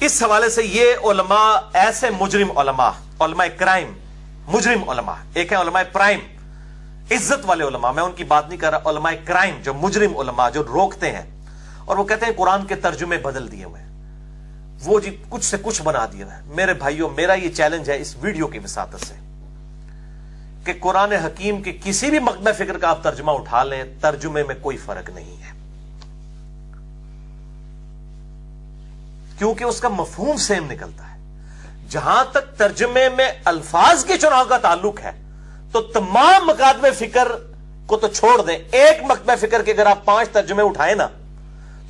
اس حوالے سے یہ علماء ایسے مجرم علماء، علماء کرائم، مجرم علماء، ایک ہے علماء پرائم عزت والے علماء، میں ان کی بات نہیں کر رہا، علماء کرائم جو مجرم علماء جو روکتے ہیں اور وہ کہتے ہیں قرآن کے ترجمے بدل دیے ہوئے، وہ جی کچھ سے کچھ بنا دیے ہوئے۔ میرے بھائیوں، میرا یہ چیلنج ہے اس ویڈیو کی وساطت سے کہ قرآن حکیم کے کسی بھی مقبہ فکر کا آپ ترجمہ اٹھا لیں، ترجمے میں کوئی فرق نہیں ہے، کیونکہ اس کا مفہوم سیم نکلتا ہے۔ جہاں تک ترجمے میں الفاظ کے چناؤ کا تعلق ہے تو تمام مکاتب فکر کو تو چھوڑ دیں، ایک مکتبہ فکر کے اگر آپ 5 ترجمے اٹھائیں نا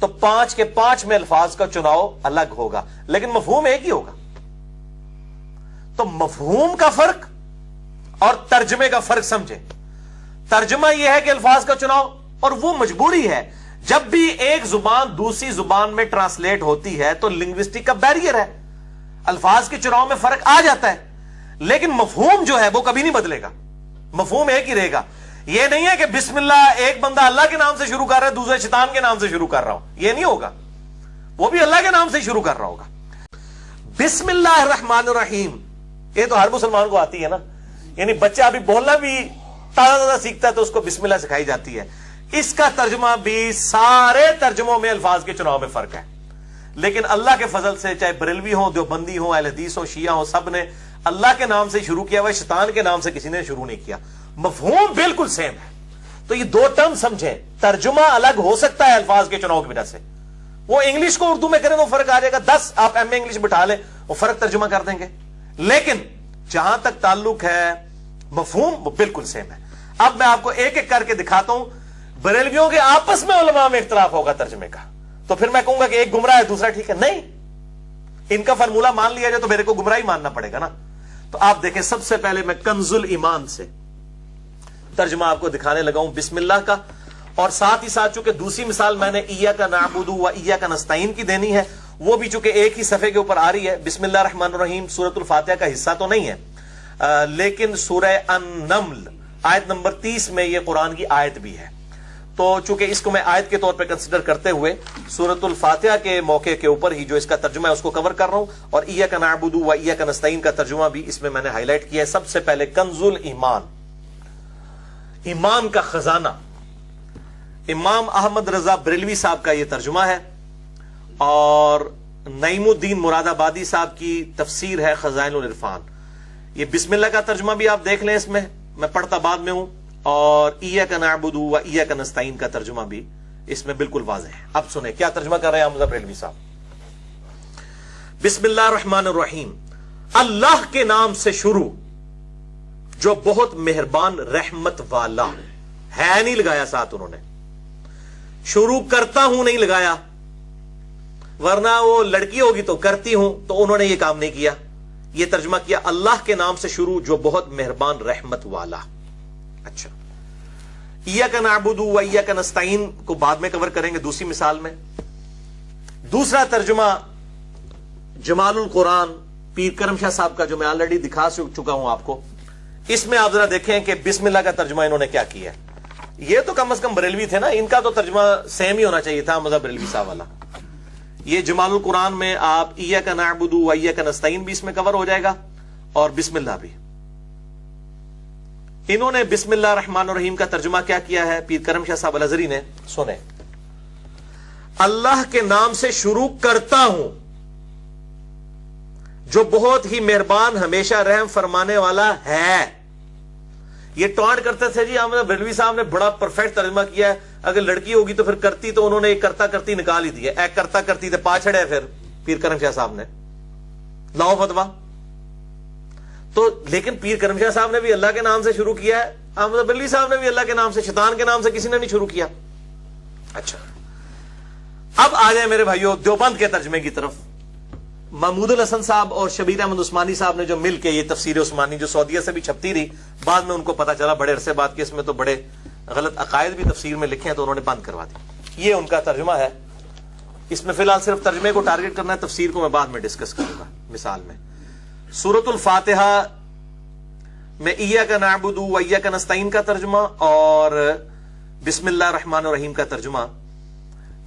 تو 5 کے 5 میں الفاظ کا چناؤ الگ ہوگا، لیکن مفہوم ایک ہی ہوگا۔ تو مفہوم کا فرق اور ترجمے کا فرق سمجھیں۔ ترجمہ یہ ہے کہ الفاظ کا چناؤ، اور وہ مجبوری ہے، جب بھی ایک زبان دوسری زبان میں ٹرانسلیٹ ہوتی ہے تو لنگوسٹک کا بیریئر ہے، الفاظ کے چناؤ میں فرق آ جاتا ہے، لیکن مفہوم جو ہے وہ کبھی نہیں بدلے گا، مفہوم ایک ہی رہے گا۔ یہ نہیں ہے کہ بسم اللہ ایک بندہ اللہ کے نام سے شروع کر رہا ہے، دوسرے شیطان کے نام سے شروع کر رہا ہوں، یہ نہیں ہوگا، وہ بھی اللہ کے نام سے شروع کر رہا ہوگا۔ بسم اللہ الرحمن الرحیم یہ تو ہر مسلمان کو آتی ہے نا، یعنی بچہ ابھی بولنا بھی تازہ سیکھتا ہے تو اس کو بسم اللہ سکھائی جاتی ہے۔ اس کا ترجمہ بھی سارے ترجموں میں الفاظ کے چناؤ میں فرق ہے، لیکن اللہ کے فضل سے چاہے بریلوی ہوں، دیوبندی ہوں، اہل حدیث ہوں، شیعہ ہوں، سب نے اللہ کے نام سے شروع کیا ہوا، شیطان کے نام سے کسی نے شروع نہیں کیا، مفہوم بالکل سیم ہے۔ تو یہ 2 ٹرم سمجھیں، ترجمہ الگ ہو سکتا ہے الفاظ کے چناؤ کی وجہ سے، وہ انگلش کو اردو میں کریں تو فرق آ جائے گا، 10 آپ ایم اے انگلش بٹھا لیں وہ فرق ترجمہ کر دیں گے، لیکن جہاں تک تعلق ہے مفہوم وہ بالکل سیم ہے۔ اب میں آپ کو ایک ایک کر کے دکھاتا ہوں، بریلویوں کے آپس میں علماء میں اختلاف ہوگا ترجمے کا، تو پھر میں کہوں گا کہ ایک گمراہ ہے دوسرا ٹھیک ہے، نہیں، ان کا فارمولہ مان لیا جائے تو میرے کو گمراہی ماننا پڑے گا نا۔ تو آپ دیکھیں، سب سے پہلے میں کنز الایمان سے ترجمہ آپ کو دکھانے لگا ہوں بسم اللہ کا، اور ساتھ ہی ساتھ چونکہ دوسری مثال میں نے ایاک نعبد و ایاک نستعین کی دینی ہے، وہ بھی چونکہ ایک ہی صفحے کے اوپر آ رہی ہے۔ بسم اللہ الرحمن الرحیم سورۃ الفاتحہ کا حصہ تو نہیں ہے، لیکن سورہ النمل آیت نمبر 30 میں یہ قرآن کی آیت بھی ہے، تو چونکہ اس کو میں آیت کے طور پہ کنسیڈر کرتے ہوئے سورۃ الفاتحہ کے موقع کے اوپر ہی جو اس کا ترجمہ ہے اس کو کور کر رہا ہوں، اور ایاک نعبد و ایاک نستعین کا ترجمہ بھی اس میں نے ہائی لائٹ کیا ہے۔ سب سے پہلے کنز الایمان، ایمان کا خزانہ، امام احمد رضا بریلوی صاحب کا یہ ترجمہ ہے، اور نعیم الدین مراد آبادی صاحب کی تفسیر ہے خزائن العرفان۔ یہ بسم اللہ کا ترجمہ بھی آپ دیکھ لیں، اس میں پڑھتا بعد میں ہوں، اور ایاک نعبد و ایاک نستعین کا ترجمہ بھی اس میں بالکل واضح ہے۔ اب سنیں کیا ترجمہ کر رہے ہیں احمد بریلوی صاحب۔ بسم اللہ الرحمن الرحیم، اللہ کے نام سے شروع جو بہت مہربان رحمت والا ہے، نہیں لگایا ساتھ انہوں نے، شروع کرتا ہوں نہیں لگایا، ورنہ وہ لڑکی ہوگی تو کرتی ہوں، تو انہوں نے یہ کام نہیں کیا، یہ ترجمہ کیا اللہ کے نام سے شروع جو بہت مہربان رحمت والا۔ اچھا، ایاک نعبد و ایاک نستعین کو بعد میں کور کریں گے دوسری مثال میں۔ دوسرا ترجمہ جمال القرآن پیر کرم شاہ صاحب کا، جو میں آلریڈی دکھا چکا ہوں آپ کو، اس میں آپ ذرا دیکھیں کہ بسم اللہ کا ترجمہ انہوں نے کیا کیا ہے۔ یہ تو کم از کم بریلوی تھے نا، ان کا تو ترجمہ سیم ہی ہونا چاہیے تھا مذہب بریلوی صاحب والا۔ یہ جمال القرآن میں آپ ایاک نعبد و ایاک نستعین بھی اس میں کور ہو جائے گا، اور بسم اللہ بھی۔ انہوں نے بسم اللہ الرحمن الرحیم کا ترجمہ کیا ہے پیر کرم شاہ صاحب الازہری نے، سنیں، اللہ کے نام سے شروع کرتا ہوں جو بہت ہی مہربان ہمیشہ رحم فرمانے والا ہے۔ یہ ٹانٹ کرتے تھے جی احمد بریلوی صاحب نے بڑا پرفیکٹ ترجمہ کیا ہے، اگر لڑکی ہوگی تو پھر کرتی، تو انہوں نے ایک کرتا کرتی نکال ہی دیا، ایک کرتا کرتی تے پاچھڑے پھر پیر کرم شاہ صاحب نے لاؤ فتوا۔ تو لیکن پیر کرم شاہ صاحب نے بھی اللہ کے نام سے شروع کیا ہے، احمد بریلوی صاحب نے بھی اللہ کے نام سے، شیطان کے نام سے کسی نے نہیں شروع کیا۔ اچھا، اب آ جائیں میرے بھائیوں دیوبند کے ترجمے کی طرف۔ محمود الحسن صاحب اور شبیر احمد عثمانی صاحب نے جو مل کے یہ تفسیر عثمانی جو سعودیہ سے بھی چھپتی رہی، بعد میں ان کو پتا چلا بڑے عرصے بعد کہ اس میں تو بڑے غلط عقائد بھی تفسیر میں لکھے ہیں، تو انہوں نے بند کروا دی۔ یہ ان کا ترجمہ ہے، اس میں فی الحال صرف ترجمے کو ٹارگٹ کرنا ہے، تفسیر کو میں بعد میں ڈسکس کروں گا۔ مثال میں سورۃ الفاتحہ میں ایاک نعبد و ایاک نستعین کا ترجمہ اور بسم اللہ الرحمن الرحیم کا ترجمہ،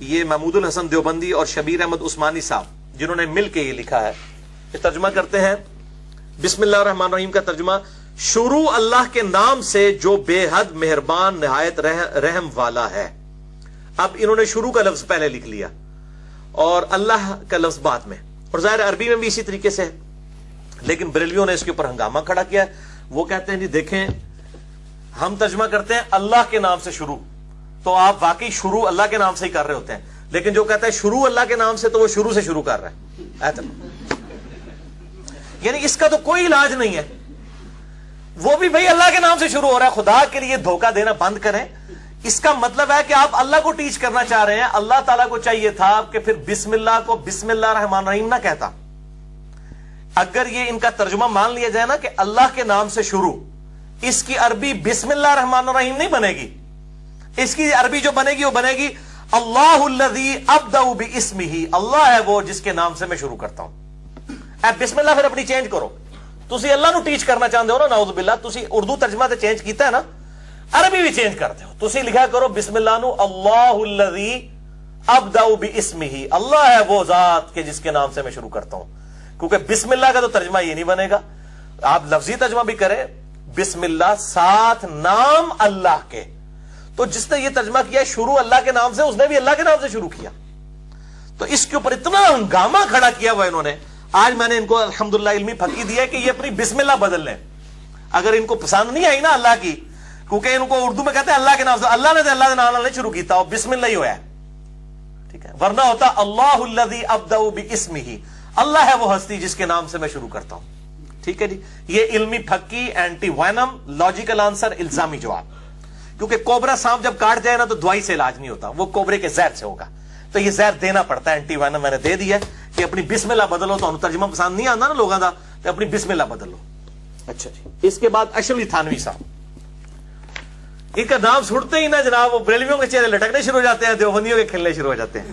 یہ محمود الحسن دیوبندی اور شبیر احمد عثمانی صاحب جنہوں نے مل کے یہ لکھا ہے، یہ ترجمہ کرتے ہیں بسم اللہ الرحمن الرحیم کا ترجمہ، شروع اللہ کے نام سے جو بے حد مہربان نہایت رحم والا ہے۔ اب انہوں نے شروع کا لفظ پہلے لکھ لیا اور اللہ کا لفظ بعد میں، اور ظاہر عربی میں بھی اسی طریقے سے ہے، لیکن بریلویوں نے اس کے اوپر ہنگامہ کھڑا کیا ہے۔ وہ کہتے ہیں جی دیکھیں ہم ترجمہ کرتے ہیں اللہ کے نام سے شروع، تو آپ واقعی شروع اللہ کے نام سے ہی کر رہے ہوتے ہیں، لیکن جو کہتا ہے شروع اللہ کے نام سے تو وہ شروع سے شروع کر رہا ہے، یعنی اس کا تو کوئی علاج نہیں ہے، وہ بھی بھئی اللہ کے نام سے شروع ہو رہا ہے۔ خدا کے لیے دھوکہ دینا بند کریں۔ اس کا مطلب ہے کہ آپ اللہ کو ٹیچ کرنا چاہ رہے ہیں، اللہ تعالیٰ کو چاہیے تھا کہ پھر بسم اللہ کو بسم اللہ الرحمن الرحیم نہ کہتا۔ اگر یہ ان کا ترجمہ مان لیا جائے نا کہ اللہ کے نام سے شروع، اس کی عربی بسم اللہ الرحمن الرحیم نہیں بنے گی، اس کی عربی جو بنے گی وہ بنے گی اللہ الذی ابدأ باسمہ، اللہ ہے وہ جس کے نام سے میں شروع کرتا ہوں۔ اے بسم اللہ پھر اپنی چینج کرو، تسی اللہ نو ٹیچ کرنا چاہتے ہو نا، نعوذ باللہ، تسی اردو ترجمہ تے چینج کیتا ہے نا، عربی بھی چینج کرتے ہو، تسی لکھا کرو بسم اللہ نو اللہ الذی ابدأ باسمہ، اللہ ہے وہ ذات کہ جس کے نام سے میں شروع کرتا ہوں، کیونکہ بسم اللہ کا تو ترجمہ یہ نہیں بنے گا۔ آپ لفظی ترجمہ بھی کریں بسم اللہ ساتھ نام اللہ کے، تو جس نے یہ ترجمہ کیا شروع اللہ کے نام سے، اس نے بھی اللہ کے نام سے شروع کیا، تو اس کے اوپر اتنا ہنگامہ کھڑا کیا ہوا انہوں نے۔ آج میں نے ان کو الحمدللہ علمی پھکی دیا ہے کہ یہ اپنی بسم اللہ بدل لیں، اگر ان کو پسند نہیں آئی نا اللہ کی، کیونکہ ان کو اردو میں کہتے ہیں اللہ کے نام سے، اللہ نے تو اللہ کے نام نہیں شروع کیتا، اور بسم اللہ ہی ہوا ہے، ٹھیک ہے، ورنہ ہوتا اللہ الذی ابدأ باسمہ، اللہ ہے وہ ہستی جس کے نام سے میں شروع کرتا ہوں، ٹھیک ہے جی۔ یہ علمی پھکی، اینٹی وینم، لاجیکل آنسر، الزامی جواب، کیونکہ کوبرا سانپ جب کاٹ جائے نا تو دوائی سے علاج نہیں ہوتا، وہ کوبرے کے زہر سے ہوگا، تو یہ زہر دینا پڑتا ہے، اینٹی وینم میں نے دے دیا کہ اپنی بسم اللہ بدلو، تو ترجمہ پسند نہیں آتا نا لوگوں کا، تو اپنی بسم اللہ بدلو۔ اچھا جی، اس کے بعد اشرف علی تھانوی صاحب، ان کا نام سنتے ہی نا جناب وہ بریلویوں کے چہرے لٹکنے شروع ہو جاتے ہیں، دیوبندیوں کے کھلنے شروع ہو جاتے ہیں۔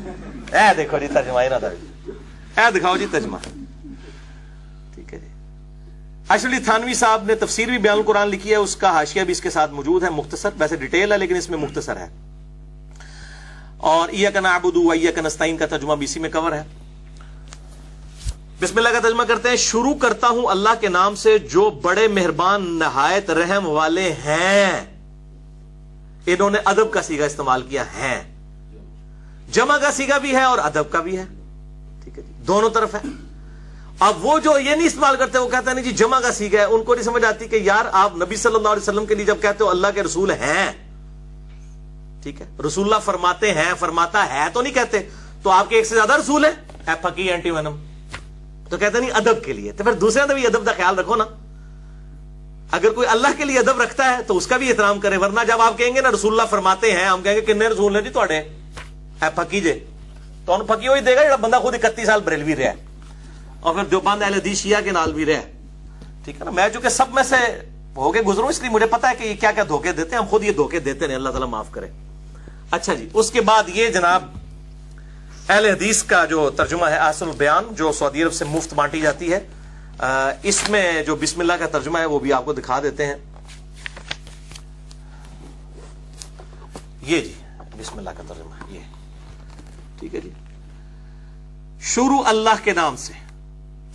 اے دیکھو جی ترجمہ، اے دکھاؤ جی ترجمہ، ٹھیک ہے جی۔ اشرف علی تھانوی صاحب نے تفسیر بھی بیان القرآن لکھی ہے، اس کا حاشیہ بھی اس کے ساتھ موجود ہے، مختصر، ویسے ڈیٹیل ہے لیکن اس میں مختصر ہے، اور ایاک نعبد و ایاک نستعین کا ترجمہ بھی اسی میں کور ہے۔ بسم اللہ کا ترجمہ کرتے ہیں، شروع کرتا ہوں اللہ کے نام سے جو بڑے مہربان نہایت رحم والے ہیں۔ انہوں نے ادب کا صیغہ استعمال کیا، ہیں، جمع کا صیغہ بھی ہے اور ادب کا بھی ہے، ٹھیک ہے جی، دونوں طرف ہے۔ اب وہ جو یہ نہیں استعمال کرتے، وہ کہتے ہیں نہیں جی جمع کا صیغہ ہے، ان کو نہیں سمجھ آتی کہ یار آپ نبی صلی اللہ علیہ وسلم کے لیے جب کہتے ہو اللہ کے رسول ہیں، ٹھیک ہے، رسول اللہ فرماتے ہیں، فرماتا ہے تو نہیں کہتے، تو آپ کے ایک سے زیادہ رسول ہیں، اے پھکی اینٹی وینم، تو کہتے نہیں ادب کے لیے، تو پھر دوسرے نے بھی ادب کا خیال رکھو نا، اگر کوئی اللہ کے لیے ادب رکھتا ہے تو اس کا بھی احترام کرے، ورنہ جب آپ کہیں گے نا رسول اللہ فرماتے ہیں، ہم کہیں گے کتنے رسول ہیں جی تھوڑے، اے پھکی جے، تو انہوں پھکی وہی دے گا جڑا بندہ خود 31 سال بریلوی رہا ہے اور پھر دیوبند اہل حدیث شیعہ کے نال بھی رہا، ٹھیک ہے نا۔ میں چونکہ سب میں سے ہو کے گزروں اس لیے مجھے پتا ہے کہ یہ کیا کیا دھوکے دیتے ہیں، ہم خود یہ دھوکے دیتے ہیں، اللہ تعالیٰ معاف کرے۔ اچھا جی، اس کے بعد یہ جناب اہل حدیث کا جو ترجمہ ہے احسن البیان، جو سعودی عرب سے مفت بانٹی جاتی ہے، اس میں جو بسم اللہ کا ترجمہ ہے وہ بھی آپ کو دکھا دیتے ہیں، یہ جی بسم اللہ کا ترجمہ، یہ ٹھیک ہے جی، شروع اللہ کے نام سے۔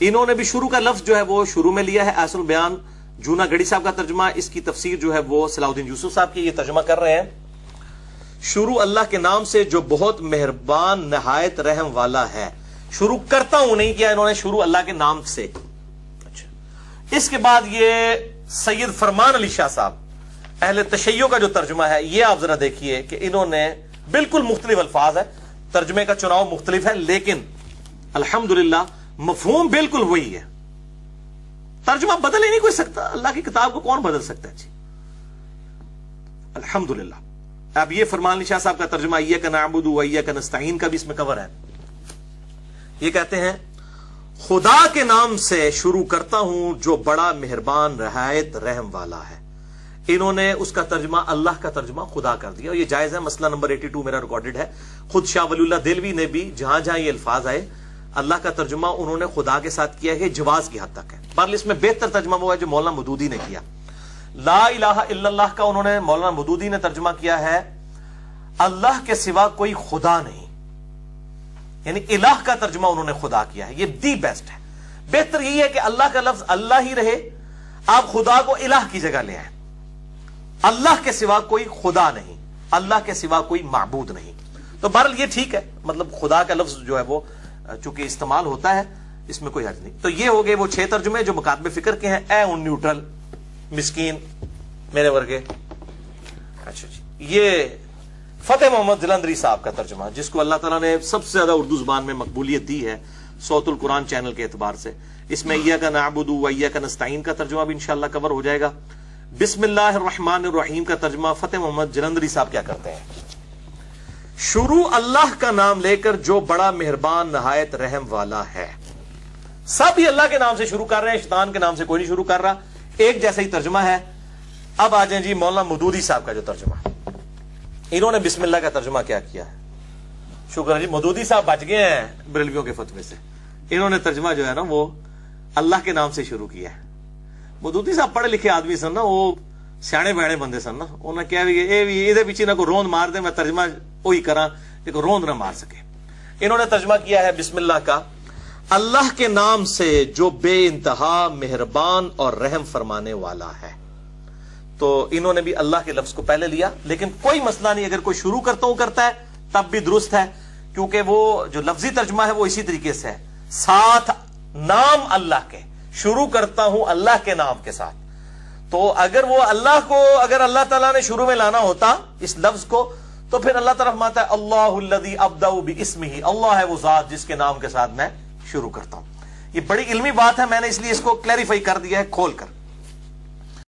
انہوں نے بھی شروع کا لفظ جو ہے وہ شروع میں لیا ہے، احسن البیان جونا گڑی صاحب کا ترجمہ، اس کی تفسیر جو ہے وہ صلاح الدین یوسف صاحب کی، یہ ترجمہ کر رہے ہیں، شروع اللہ کے نام سے جو بہت مہربان نہایت رحم والا ہے۔ شروع کرتا ہوں نہیں کیا انہوں نے، شروع اللہ کے نام سے۔ اچھا، اس کے بعد یہ سید فرمان علی شاہ صاحب اہل تشیع کا جو ترجمہ ہے، یہ آپ ذرا دیکھیے کہ انہوں نے بالکل مختلف الفاظ ہے، ترجمے کا چناؤ مختلف ہے، لیکن الحمدللہ مفہوم بالکل وہی ہے۔ ترجمہ بدل ہی نہیں کوئی سکتا، اللہ کی کتاب کو کون بدل سکتا ہے جی، الحمدللہ۔ اب یہ فرمان علی شاہ صاحب کا ترجمہ ایاک نعبد و ایاک نستعین کا بھی اس میں کور ہے، یہ کہتے ہیں خدا کے نام سے شروع کرتا ہوں جو بڑا مہربان نہایت رحم والا ہے۔ انہوں نے اس کا ترجمہ اللہ کا ترجمہ خدا کر دیا، اور یہ جائز ہے، مسئلہ نمبر 82 میرا ریکارڈڈ ہے، خود شاہ ولی اللہ دہلوی نے بھی جہاں جہاں یہ الفاظ آئے اللہ کا ترجمہ انہوں نے خدا کے ساتھ کیا ہے، جواز کی حد تک ہے۔ بہرحال اس میں بہتر ترجمہ وہ ہے جو مولانا مودودی نے کیا، لا الہ الا اللہ کا انہوں نے مولانا مودودی نے ترجمہ کیا ہے اللہ کے سوا کوئی خدا نہیں۔ یعنی الہ کا ترجمہ انہوں نے خدا کیا ہے. یہ دی بیسٹ ہے. بہتر یہی ہے کہ اللہ کا لفظ اللہ ہی رہے, آپ خدا کو الہ کی جگہ لے آئیں. اللہ کے سوا کوئی خدا نہیں, اللہ کے سوا کوئی معبود نہیں. تو بہرحال یہ ٹھیک ہے, مطلب خدا کا لفظ جو ہے وہ چونکہ استعمال ہوتا ہے, اس میں کوئی حرج نہیں. تو یہ ہو گئے وہ 6 ترجمے جو مکاتب فکر کے ہیں. اے ان نیوٹرل, مسکین, میرے ورگے. اچھا جی, یہ فتح محمد جلندری صاحب کا ترجمہ, جس کو اللہ تعالیٰ نے سب سے زیادہ اردو زبان میں مقبولیت دی ہے صوت القرآن چینل کے اعتبار سے. اس میں ایاک نعبد و ایاک نستعین کا ترجمہ بھی انشاءاللہ کور ہو جائے گا. بسم اللہ الرحمن الرحیم کا ترجمہ فتح محمد جلندری صاحب کیا کرتے ہیں؟ شروع اللہ کا نام لے کر جو بڑا مہربان نہایت رحم والا ہے. سب ہی اللہ کے نام سے شروع کر رہے ہیں, شیطان کے نام سے کوئی نہیں شروع کر رہا. ایک جیسا ہی ترجمہ ہے. اب آ جائیں جی مولانا مودودی صاحب کا جو ترجمہ, انہوں نے بسم اللہ کا ترجمہ کیا کیا ہے؟ شکر ہے جی, مودودی صاحب بچ گئے ہیں بریلویوں کے فتوے سے. انہوں نے ترجمہ جو ہے نا وہ اللہ کے نام سے شروع کیا ہے. مودودی صاحب پڑھے لکھے آدمی سن نا, وہ سیانے بیانے بندے سن نا, انہوں نے کہا بھی یہ پیچھے نہ کوئی روند مار دے, میں ترجمہ وہی کراں کہ کوئی روند نہ مار سکے. انہوں نے ترجمہ کیا ہے بسم اللہ کا, اللہ کے نام سے جو بے انتہا مہربان اور رحم فرمانے والا ہے. تو انہوں نے بھی اللہ کے لفظ کو پہلے لیا, لیکن کوئی مسئلہ نہیں, اگر کوئی شروع کرتا ہے تب بھی درست ہے, کیونکہ وہ جو لفظی ترجمہ ہے وہ اسی طریقے سے ہے, ساتھ نام اللہ کے, شروع کرتا ہوں اللہ کے نام کے ساتھ. تو اگر وہ اللہ کو اگر اللہ تعالیٰ نے شروع میں لانا ہوتا اس لفظ کو, تو پھر اللہ تعالیٰ فرماتا ہے اللہ الذی ابدأ باسمہ, اللہ ہے وہ ذات جس کے نام کے ساتھ میں شروع کرتا ہوں. یہ بڑی علمی بات ہے, میں نے اس لیے اس کو کلیریفائی کر دیا ہے کھول کر.